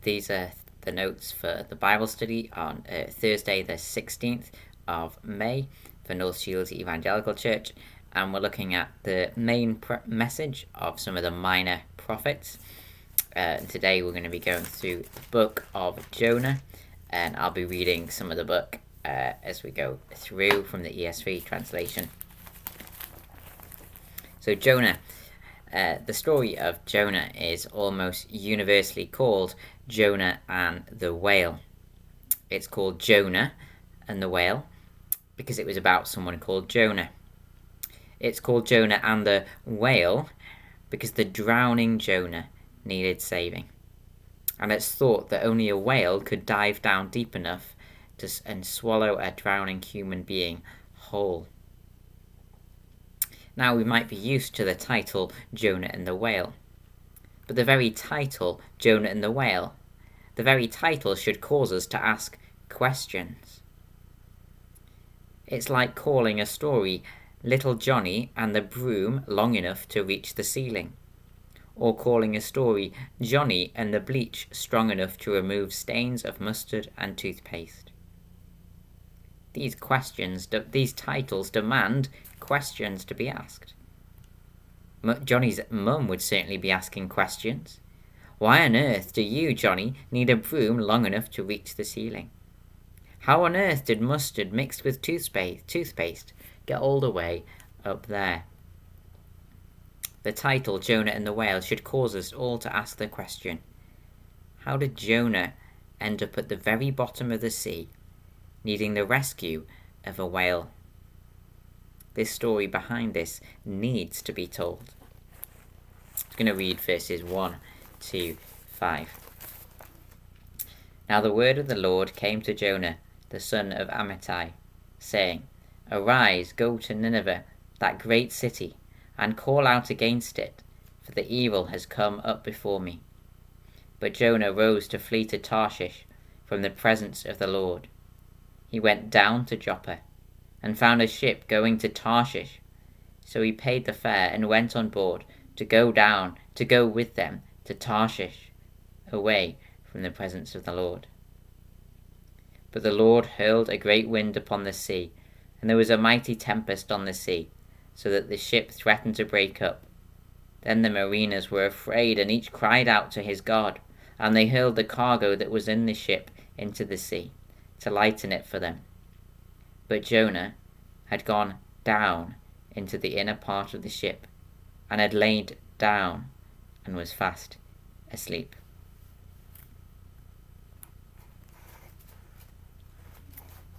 These are the notes for the Bible study on Thursday, the 16th of May for North Shields Evangelical Church, and we're looking at the main message of some of the minor prophets. Today we're going to be going through the book of Jonah, and I'll be reading some of the book as we go through from the ESV translation. So Jonah. The story of Jonah is almost universally called Jonah and the Whale. It's called Jonah and the Whale because it was about someone called Jonah. It's called Jonah and the Whale because the drowning Jonah needed saving. And it's thought that only a whale could dive down deep enough and swallow a drowning human being whole. Now we might be used to the title Jonah and the Whale, but the very title Jonah and the Whale, the very title should cause us to ask questions. It's like calling a story Little Johnny and the Broom Long Enough to Reach the Ceiling, or calling a story Johnny and the Bleach Strong Enough to Remove Stains of Mustard and Toothpaste. These titles demand questions to be asked. Johnny's mum would certainly be asking questions. Why on earth do you, Johnny, need a broom long enough to reach the ceiling? How on earth did mustard mixed with toothpaste get all the way up there? The title Jonah and the Whale should cause us all to ask the question, how did Jonah end up at the very bottom of the sea, needing the rescue of a whale? This story behind this needs to be told. I'm going to read verses 1 to 5. Now the word of the Lord came to Jonah, the son of Amittai, saying, Arise, go to Nineveh, that great city, and call out against it, for the evil has come up before me. But Jonah rose to flee to Tarshish from the presence of the Lord. He went down to Joppa, and found a ship going to Tarshish. So he paid the fare and went on board to go with them to Tarshish, away from the presence of the Lord. But the Lord hurled a great wind upon the sea, and there was a mighty tempest on the sea, so that the ship threatened to break up. Then the mariners were afraid, and each cried out to his God, and they hurled the cargo that was in the ship into the sea, to lighten it for them. But Jonah had gone down into the inner part of the ship, and had laid down, and was fast asleep.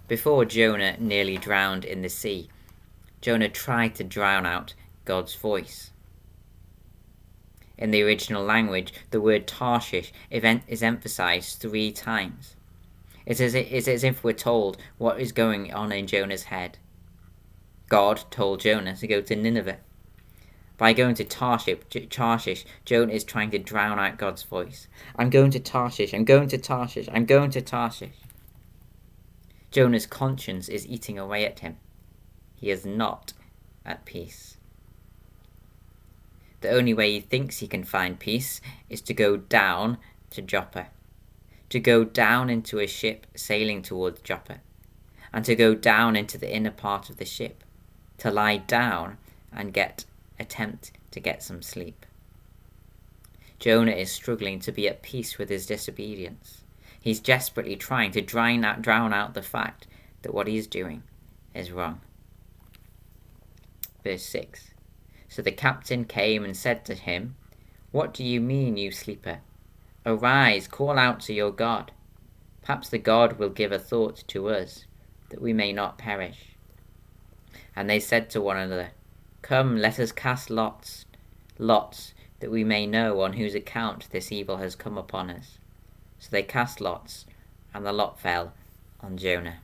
Before Jonah nearly drowned in the sea, Jonah tried to drown out God's voice. In the original language, the word Tarshish is emphasized 3 times. It's as if we're told what is going on in Jonah's head. God told Jonah to go to Nineveh. By going to Tarshish, Jonah is trying to drown out God's voice. I'm going to Tarshish, I'm going to Tarshish, I'm going to Tarshish. Jonah's conscience is eating away at him. He is not at peace. The only way he thinks he can find peace is to go down to Joppa, to go down into a ship sailing towards Joppa, and to go down into the inner part of the ship, to lie down and attempt to get some sleep. Jonah is struggling to be at peace with his disobedience. He's desperately trying to drown out the fact that what he is doing is wrong. Verse 6. So the captain came and said to him, What do you mean, you sleeper? Arise, call out to your God. Perhaps the God will give a thought to us, that we may not perish. And they said to one another, Come, let us cast lots, that we may know on whose account this evil has come upon us. So they cast lots, and the lot fell on Jonah.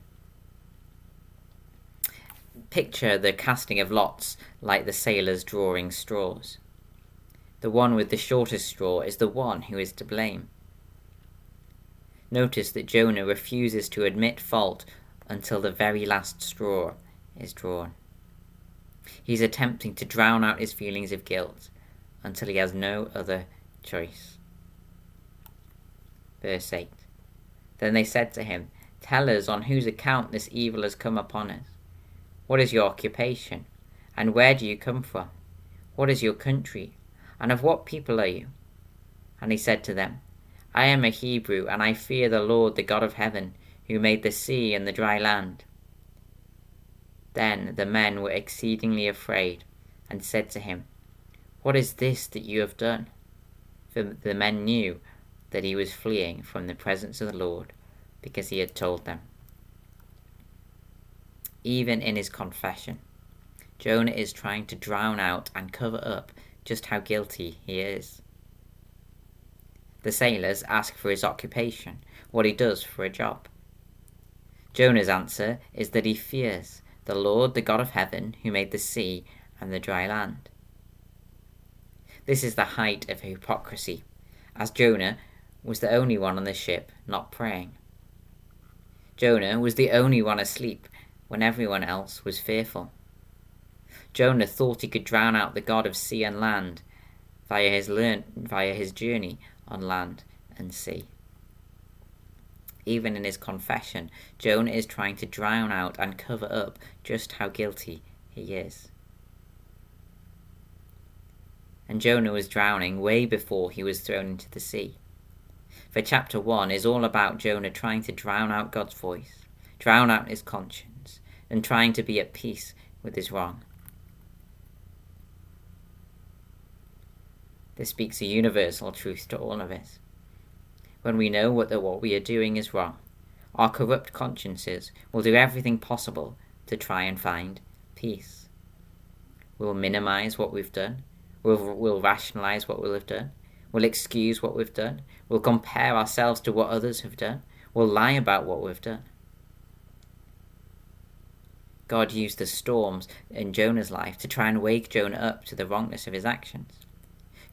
Picture the casting of lots like the sailors drawing straws. The one with the shortest straw is the one who is to blame. Notice that Jonah refuses to admit fault until the very last straw is drawn. He's attempting to drown out his feelings of guilt until he has no other choice. Verse 8. Then they said to him, "Tell us on whose account this evil has come upon us. What is your occupation? And where do you come from? What is your country? And of what people are you?" And he said to them, "I am a Hebrew, and I fear the Lord, the God of heaven, who made the sea and the dry land." Then the men were exceedingly afraid, and said to him, "What is this that you have done?" For the men knew that he was fleeing from the presence of the Lord, because he had told them. Even in his confession, Jonah is trying to drown out and cover up just how guilty he is. The sailors ask for his occupation, what he does for a job. Jonah's answer is that he fears the Lord, the God of heaven, who made the sea and the dry land. This is the height of hypocrisy, as Jonah was the only one on the ship not praying. Jonah was the only one asleep when everyone else was fearful. Jonah thought he could drown out the God of sea and land via his journey on land and sea. Even in his confession, Jonah is trying to drown out and cover up just how guilty he is. And Jonah was drowning way before he was thrown into the sea. For chapter 1 is all about Jonah trying to drown out God's voice, drown out his conscience, and trying to be at peace with his wrong. This speaks a universal truth to all of us. When we know what we are doing is wrong, our corrupt consciences will do everything possible to try and find peace. We'll minimize what we've done. We'll rationalize what we'll have done. We'll excuse what we've done. We'll compare ourselves to what others have done. We'll lie about what we've done. God used the storms in Jonah's life to try and wake Jonah up to the wrongness of his actions.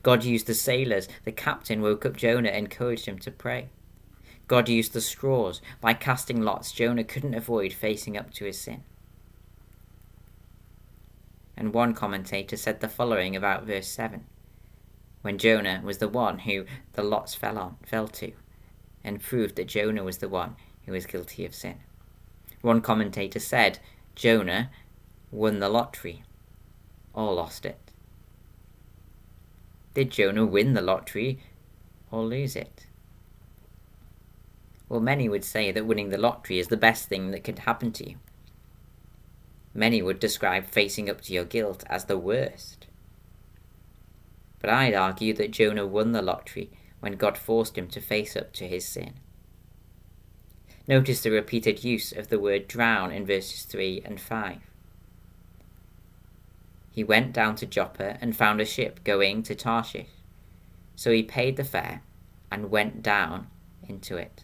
God used the sailors. The captain woke up Jonah and encouraged him to pray. God used the straws. By casting lots, Jonah couldn't avoid facing up to his sin. And one commentator said the following about verse 7, when Jonah was the one who the lots fell to, and proved that Jonah was the one who was guilty of sin. One commentator said, Jonah won the lottery, or lost it. Did Jonah win the lottery or lose it? Well, many would say that winning the lottery is the best thing that could happen to you. Many would describe facing up to your guilt as the worst. But I'd argue that Jonah won the lottery when God forced him to face up to his sin. Notice the repeated use of the word drown in verses 3 and 5. He went down to Joppa and found a ship going to Tarshish. So he paid the fare and went down into it.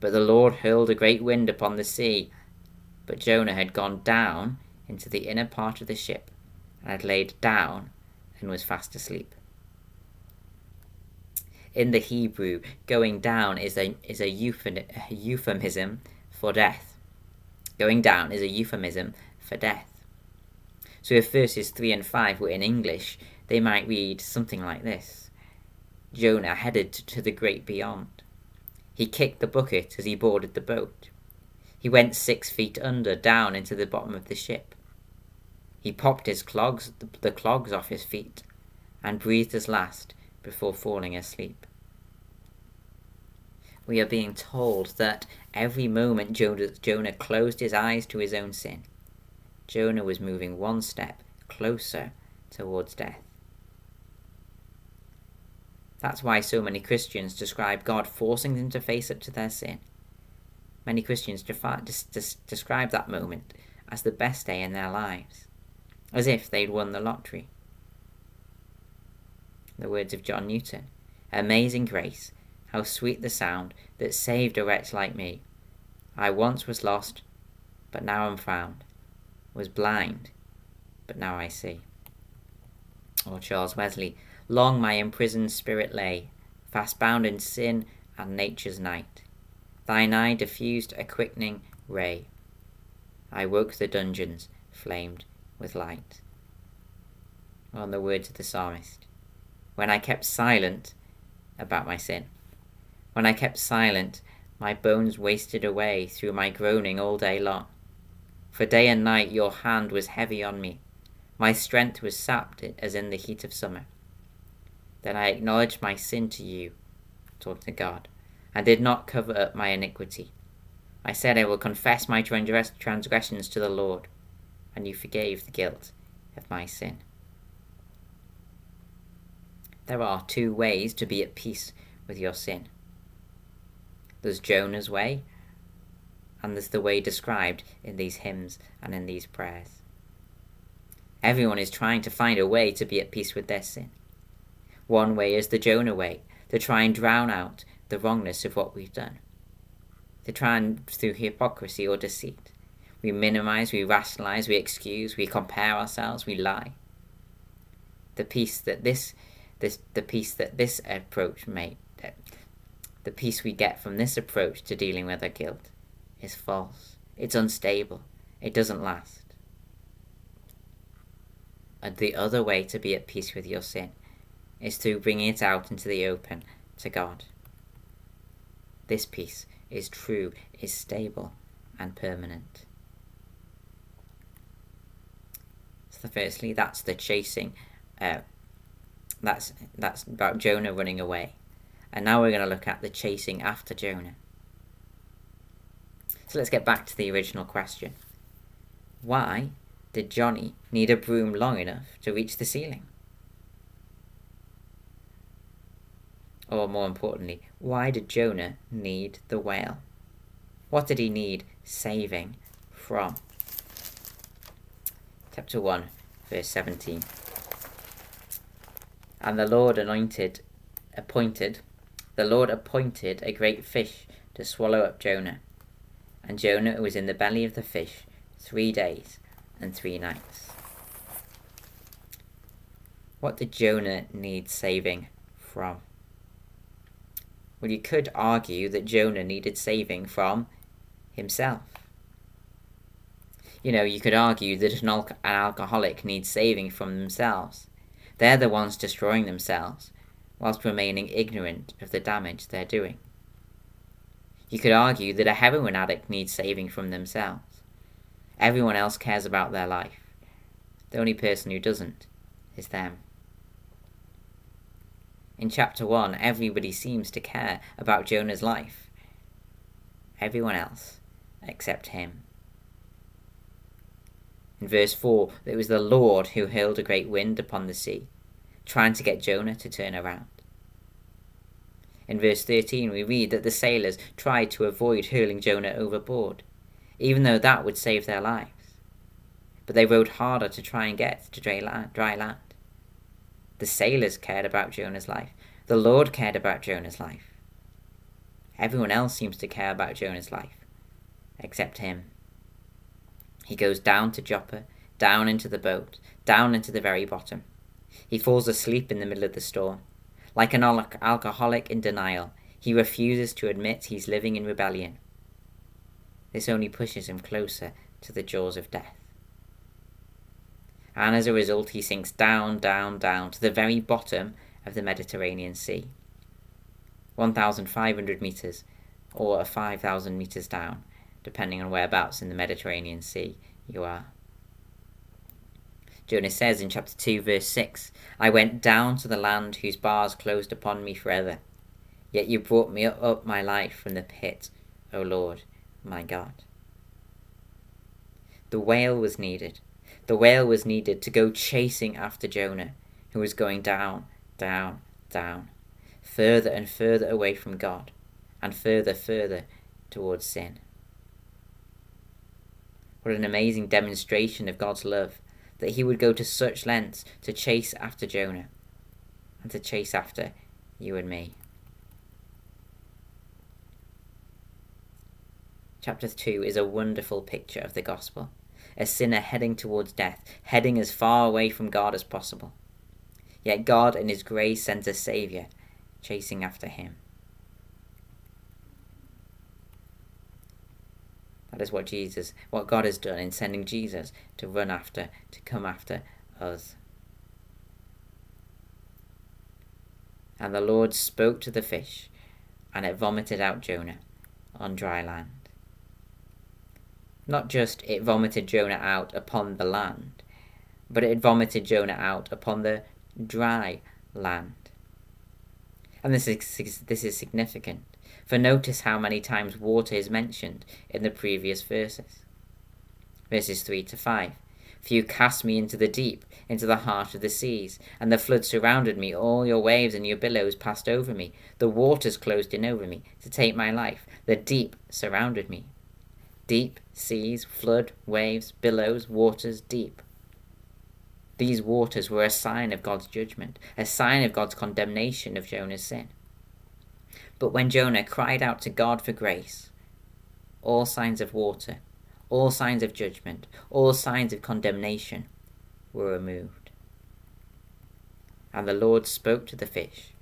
But the Lord hurled a great wind upon the sea. But Jonah had gone down into the inner part of the ship and had laid down and was fast asleep. In the Hebrew, going down is a euphemism for death. Going down is a euphemism for death. So if verses 3 and 5 were in English, they might read something like this. Jonah headed to the great beyond. He kicked the bucket as he boarded the boat. He went 6 feet under, down into the bottom of the ship. He popped the clogs off his feet, and breathed his last before falling asleep. We are being told that every moment Jonah closed his eyes to his own sin, Jonah was moving one step closer towards death. That's why so many Christians describe God forcing them to face up to their sin. Many Christians describe that moment as the best day in their lives, as if they'd won the lottery. The words of John Newton, "Amazing grace, how sweet the sound that saved a wretch like me. I once was lost, but now am found, was blind, but now I see." Or Charles Wesley, "Long my imprisoned spirit lay, fast bound in sin and nature's night. Thine eye diffused a quickening ray. I woke the dungeons, flamed with light." Or in the words of the psalmist, "When I kept silent about my sin, When I kept silent, my bones wasted away through my groaning all day long. For day and night your hand was heavy on me. My strength was sapped as in the heat of summer. Then I acknowledged my sin to you, talking to God, and did not cover up my iniquity. I said, I will confess my transgressions to the Lord, and you forgave the guilt of my sin. There are two ways to be at peace with your sin. There's Jonah's way, and there's the way described in these hymns and in these prayers. Everyone is trying to find a way to be at peace with their sin. One way is the Jonah way, to try and drown out the wrongness of what we've done. To try and, through hypocrisy or deceit, we minimize, we rationalize, we excuse, we compare ourselves, we lie. The peace we get from this approach to dealing with our guilt is false. It's unstable. It doesn't last. And the other way to be at peace with your sin is through bringing it out into the open to God. This peace is true, is stable, and permanent. So firstly, that's the chasing. That's about Jonah running away. And now we're going to look at the chasing after Jonah. So let's get back to the original question. Why did Johnny need a broom long enough to reach the ceiling? Or more importantly, why did Jonah need the whale? What did he need saving from? Chapter 1, verse 17. And the Lord appointed a great fish to swallow up Jonah. And Jonah was in the belly of the fish 3 days and 3 nights. What did Jonah need saving from? Well, you could argue that Jonah needed saving from himself. You could argue that an alcoholic needs saving from themselves. They're the ones destroying themselves, whilst remaining ignorant of the damage they're doing. You could argue that a heroin addict needs saving from themselves. Everyone else cares about their life. The only person who doesn't is them. In chapter 1, everybody seems to care about Jonah's life. Everyone else except him. In verse 4, it was the Lord who hurled a great wind upon the sea, trying to get Jonah to turn around. In verse 13, we read that the sailors tried to avoid hurling Jonah overboard, even though that would save their lives. But they rowed harder to try and get to dry land. The sailors cared about Jonah's life. The Lord cared about Jonah's life. Everyone else seems to care about Jonah's life, except him. He goes down to Joppa, down into the boat, down into the very bottom. He falls asleep in the middle of the storm. Like an alcoholic in denial, he refuses to admit he's living in rebellion. This only pushes him closer to the jaws of death. And as a result, he sinks down, down, down to the very bottom of the Mediterranean Sea. 1,500 meters or 5,000 meters down, depending on whereabouts in the Mediterranean Sea you are. Jonah says in chapter 2, verse 6, I went down to the land whose bars closed upon me forever. Yet you brought me up my life from the pit, O Lord, my God. The whale was needed. The whale was needed to go chasing after Jonah, who was going down, down, down, further and further away from God, and further, further towards sin. What an amazing demonstration of God's love, that he would go to such lengths to chase after Jonah, and to chase after you and me. Chapter 2 is a wonderful picture of the gospel. A sinner heading towards death, heading as far away from God as possible. Yet God in his grace sends a saviour, chasing after him. That is what God has done in sending Jesus to run after, to come after us. And the Lord spoke to the fish, and it vomited out Jonah on dry land. Not just it vomited Jonah out upon the land, but it vomited Jonah out upon the dry land. And this is significant, for notice how many times water is mentioned in the previous verses. Verses 3 to 5. For you cast me into the deep, into the heart of the seas, and the flood surrounded me. All your waves and your billows passed over me. The waters closed in over me to take my life. The deep surrounded me. Deep, seas, flood, waves, billows, waters, deep. These waters were a sign of God's judgment, a sign of God's condemnation of Jonah's sin. But when Jonah cried out to God for grace, all signs of water, all signs of judgment, all signs of condemnation were removed. And the Lord spoke to the fish,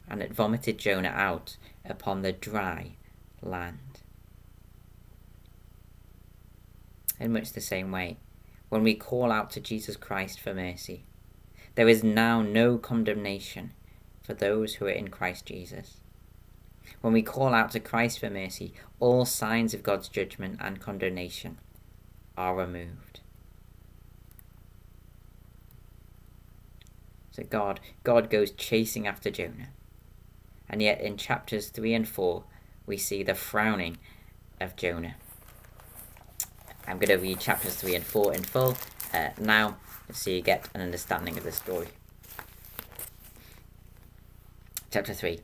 and it vomited Jonah out upon the dry land. In much the same way, when we call out to Jesus Christ for mercy, there is now no condemnation for those who are in Christ Jesus. When we call out to Christ for mercy, all signs of God's judgment and condemnation are removed. So God goes chasing after Jonah. And yet in chapters 3 and 4, we see the frowning of Jonah. I'm going to read chapters 3 and 4 in full now, so you get an understanding of the story. Chapter 3.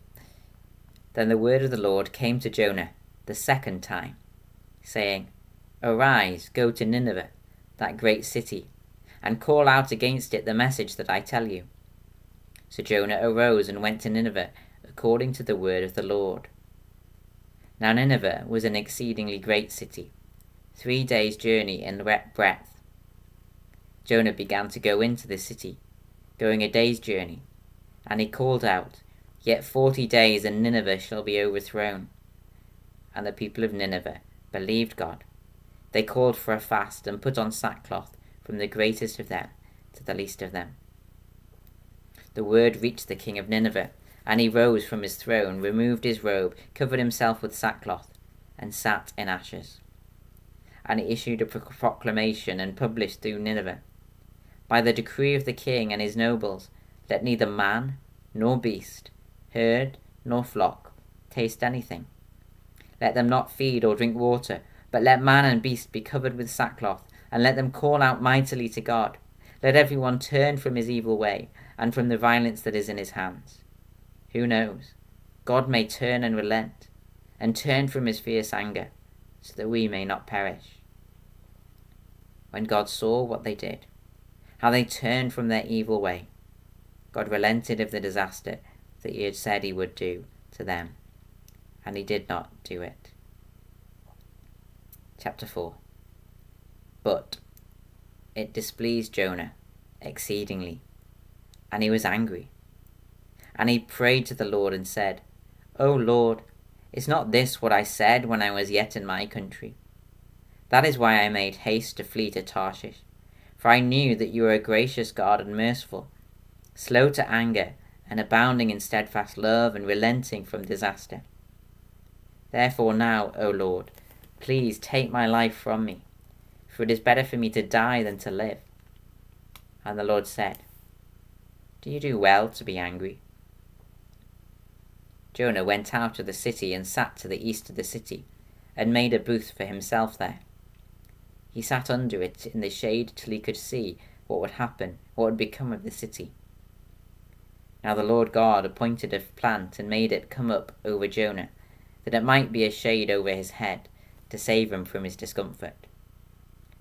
Then the word of the Lord came to Jonah the second time, saying, Arise, go to Nineveh, that great city, and call out against it the message that I tell you. So Jonah arose and went to Nineveh, according to the word of the Lord. Now Nineveh was an exceedingly great city, 3 days' journey in breadth. Jonah began to go into the city, going a day's journey, and he called out, Yet 40 days and Nineveh shall be overthrown. And the people of Nineveh believed God. They called for a fast and put on sackcloth, from the greatest of them to the least of them. The word reached the king of Nineveh, and he rose from his throne, removed his robe, covered himself with sackcloth, and sat in ashes. And he issued a proclamation and published through Nineveh, By the decree of the king and his nobles, let neither man nor beast, herd nor flock taste anything. Let them not feed or drink water, but let man and beast be covered with sackcloth, and let them call out mightily to God. Let everyone turn from his evil way, and from the violence that is in his hands. Who knows? God may turn and relent, and turn from his fierce anger, so that we may not perish. When God saw what they did, how they turned from their evil way, God relented of the disaster that he had said he would do to them, and he did not do it. Chapter 4. But it displeased Jonah exceedingly, and he was angry. And he prayed to the Lord and said, O Lord, is not this what I said when I was yet in my country? That is why I made haste to flee to Tarshish, for I knew that you are a gracious God and merciful, slow to anger, and abounding in steadfast love and relenting from disaster. Therefore now, O Lord, please take my life from me, for it is better for me to die than to live. And the Lord said, Do you do well to be angry? Jonah went out of the city and sat to the east of the city, and made a booth for himself there. He sat under it in the shade till he could see what would happen, what would become of the city. Now the Lord God appointed a plant and made it come up over Jonah, that it might be a shade over his head, to save him from his discomfort.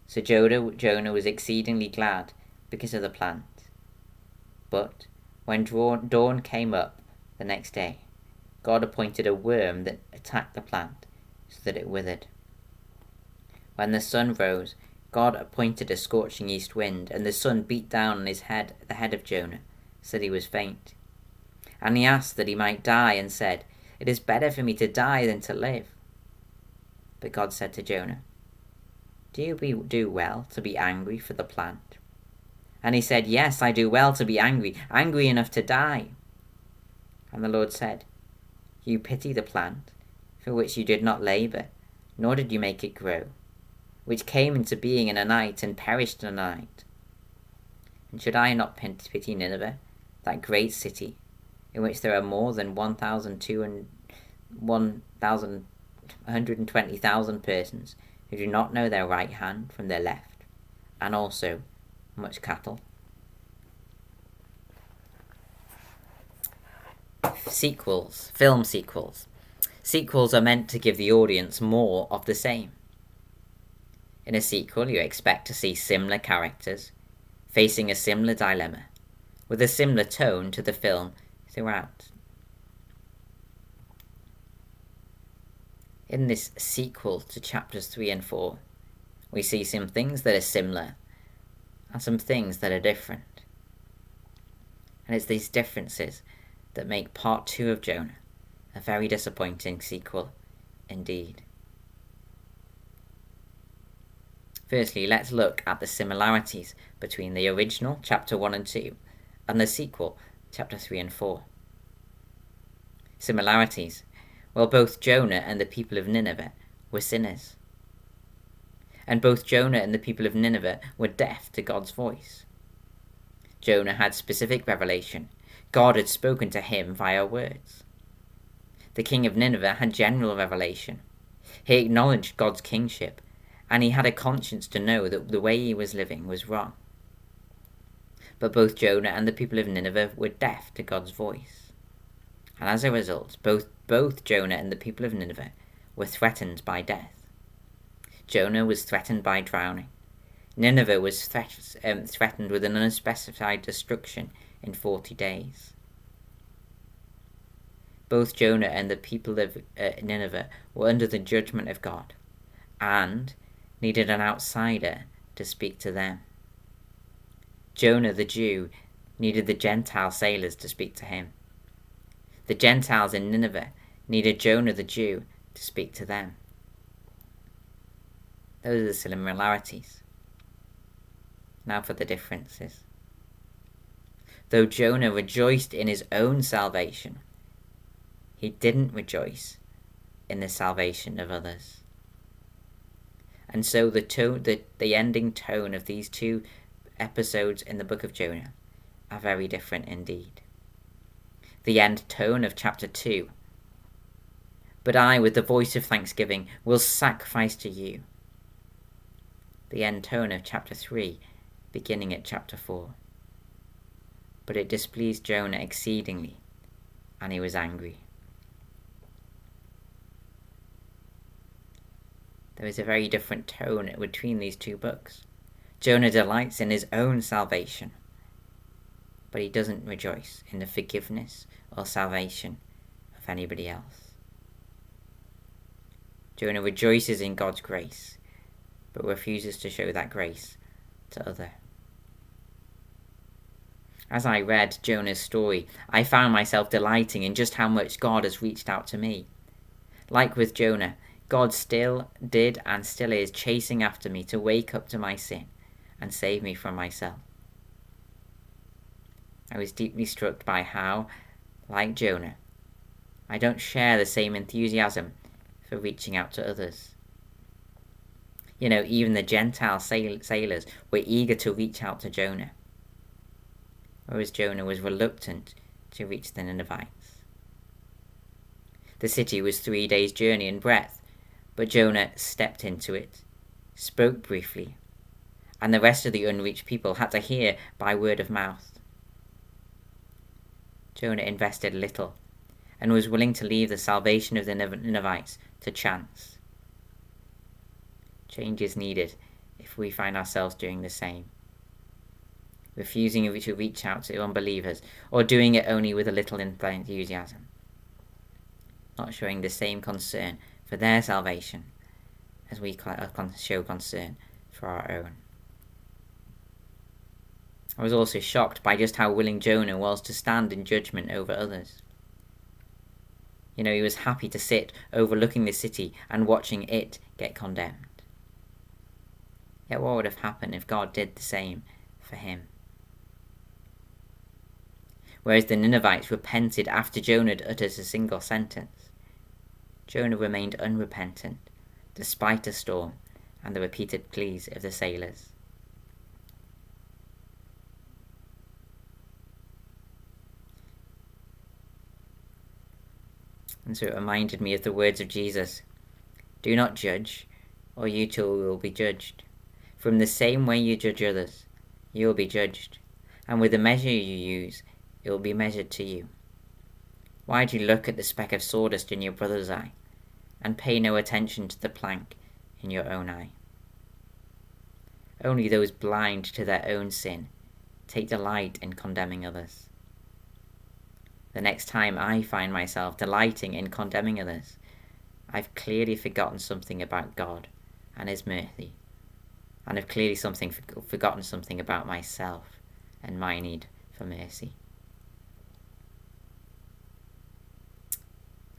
So Jonah was exceedingly glad because of the plant. But when dawn came up the next day, God appointed a worm that attacked the plant, so that it withered. When the sun rose, God appointed a scorching east wind, and the sun beat down on his head, the head of Jonah, so that he was faint. And he asked that he might die, and said, It is better for me to die than to live. But God said to Jonah, Do you do well to be angry for the plant? And he said, Yes, I do well to be angry, angry enough to die. And the Lord said, Do you pity the plant, for which you did not labour, nor did you make it grow, which came into being in a night and perished in a night? And should I not pity Nineveh, that great city, in which there are more than 120,000 persons who do not know their right hand from their left, and also much cattle? Sequels, film sequels. Sequels are meant to give the audience more of the same. In a sequel, you expect to see similar characters, facing a similar dilemma, with a similar tone to the film throughout. In this sequel to chapters 3 and 4, we see some things that are similar and some things that are different. And it's these differences that make part 2 of Jonah a very disappointing sequel indeed. Firstly, let's look at the similarities between the original chapter 1 and 2 and the sequel chapter 3 and 4. Similarities. Well, both Jonah and the people of Nineveh were sinners. And both Jonah and the people of Nineveh were deaf to God's voice. Jonah had specific revelation. God had spoken to him via words. The king of Nineveh had general revelation. He acknowledged God's kingship, and he had a conscience to know that the way he was living was wrong. But both Jonah and the people of Nineveh were deaf to God's voice. And as a result, both Jonah and the people of Nineveh were threatened by death. Jonah was threatened by drowning. Nineveh was threatened with an unspecified destruction in 40 days. Both Jonah and the people of Nineveh were under the judgment of God and needed an outsider to speak to them. Jonah the Jew needed the Gentile sailors to speak to him. The Gentiles in Nineveh needed Jonah the Jew to speak to them. Those are the similarities. Now for the differences. Though Jonah rejoiced in his own salvation, he didn't rejoice in the salvation of others. And so the ending tone of these two episodes in the book of Jonah are very different indeed. The end tone of chapter 2. But I, with the voice of thanksgiving, will sacrifice to you. The end tone of chapter 3, beginning at chapter 4. But it displeased Jonah exceedingly, and he was angry. There is a very different tone between these two books. Jonah delights in his own salvation, but he doesn't rejoice in the forgiveness or salvation of anybody else. Jonah rejoices in God's grace, but refuses to show that grace to others. As I read Jonah's story, I found myself delighting in just how much God has reached out to me. Like with Jonah, God still did and still is chasing after me to wake up to my sin and save me from myself. I was deeply struck by how, like Jonah, I don't share the same enthusiasm for reaching out to others. Even the Gentile sailors were eager to reach out to Jonah, whereas Jonah was reluctant to reach the Ninevites. The city was 3 days' journey in breadth, but Jonah stepped into it, spoke briefly, and the rest of the unreached people had to hear by word of mouth. Jonah invested little and was willing to leave the salvation of the Ninevites to chance. Change is needed if we find ourselves doing the same, refusing to reach out to unbelievers or doing it only with a little enthusiasm, not showing the same concern for their salvation as we show concern for our own. I was also shocked by just how willing Jonah was to stand in judgment over others. He was happy to sit overlooking the city and watching it get condemned. Yet what would have happened if God did the same for him? whereas the Ninevites repented after Jonah had uttered a single sentence. Jonah remained unrepentant, despite a storm and the repeated pleas of the sailors. And so it reminded me of the words of Jesus, "Do not judge, or you too will be judged. From the same way you judge others, you will be judged, and with the measure you use, it will be measured to you. Why do you look at the speck of sawdust in your brother's eye, and pay no attention to the plank in your own eye?" Only those blind to their own sin take delight in condemning others. The next time I find myself delighting in condemning others, I've clearly forgotten something about God and His mercy, and I've clearly forgotten something about myself and my need for mercy.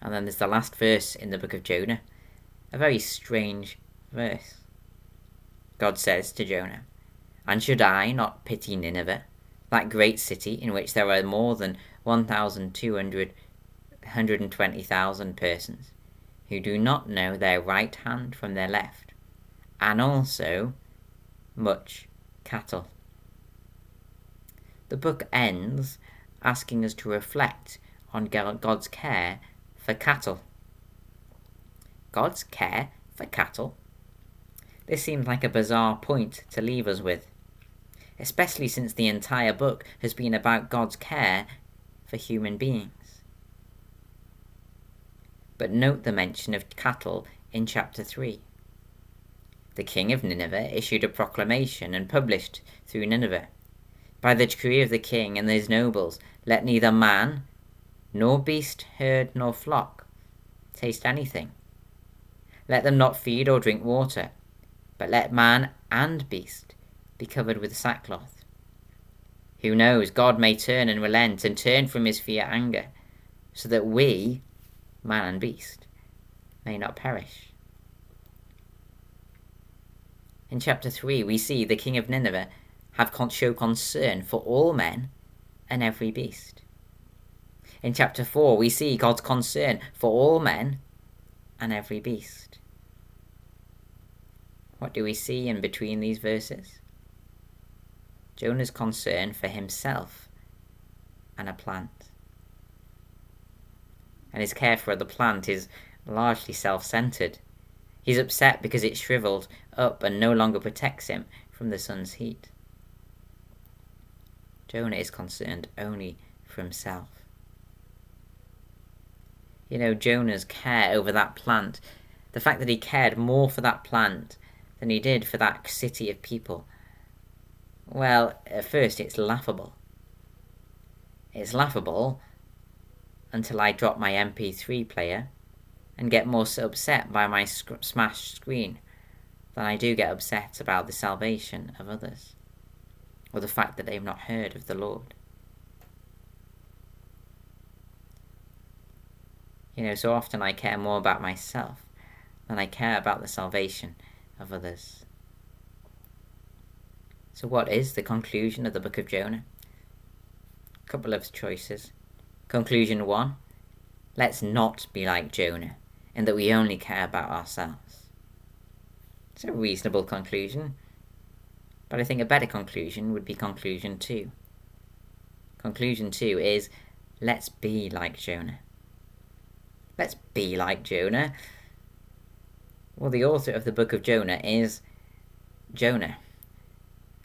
And then there's the last verse in the book of Jonah, a very strange verse. God says to Jonah, "And should I not pity Nineveh, that great city in which there are more than 120,000 persons who do not know their right hand from their left, and also much cattle?" The book ends asking us to reflect on God's care for cattle. God's care for cattle? This seems like a bizarre point to leave us with, especially since the entire book has been about God's care for human beings. But note the mention of cattle in chapter 3. The king of Nineveh issued a proclamation and published through Nineveh, "By the decree of the king and his nobles, let neither man, nor beast, herd, nor flock taste anything. Let them not feed or drink water, but let man and beast be covered with sackcloth. Who knows, God may turn and relent and turn from his fierce anger, so that we, man and beast, may not perish." In chapter 3 we see the king of Nineveh show concern for all men and every beast. In chapter 4 we see God's concern for all men and every beast. What do we see in between these verses? Jonah's concern for himself and a plant. And his care for the plant is largely self-centered. He's upset because it's shriveled up and no longer protects him from the sun's heat. Jonah is concerned only for himself. Jonah's care over that plant, the fact that he cared more for that plant than he did for that city of people, well, at first it's laughable. It's laughable until I drop my MP3 player and get more upset by my smashed screen than I do get upset about the salvation of others, or the fact that they've not heard of the Lord. So often I care more about myself than I care about the salvation of others. So what is the conclusion of the book of Jonah? A couple of choices. Conclusion 1, let's not be like Jonah, in that we only care about ourselves. It's a reasonable conclusion, but I think a better conclusion would be conclusion 2. Conclusion 2 is, let's be like Jonah. Let's be like Jonah. Well, the author of the book of Jonah is Jonah.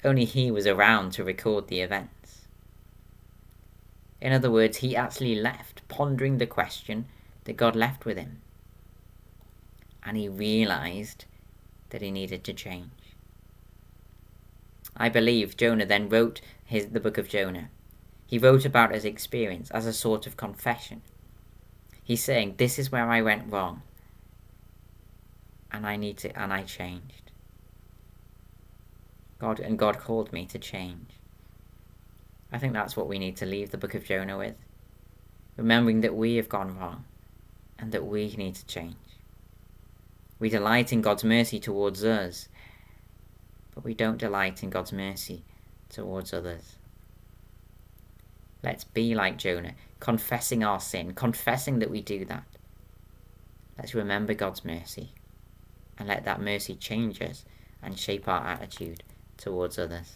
Only he was around to record the events. In other words, he actually left pondering the question that God left with him. And he realized that he needed to change. I believe Jonah then wrote the book of Jonah. He wrote about his experience as a sort of confession. He's saying, this is where I went wrong. And I changed. God called me to change. I think that's what we need to leave the book of Jonah with. Remembering that we have gone wrong and that we need to change. We delight in God's mercy towards us, but we don't delight in God's mercy towards others. Let's be like Jonah, confessing our sin, confessing that we do that. Let's remember God's mercy and let that mercy change us and shape our attitude towards others.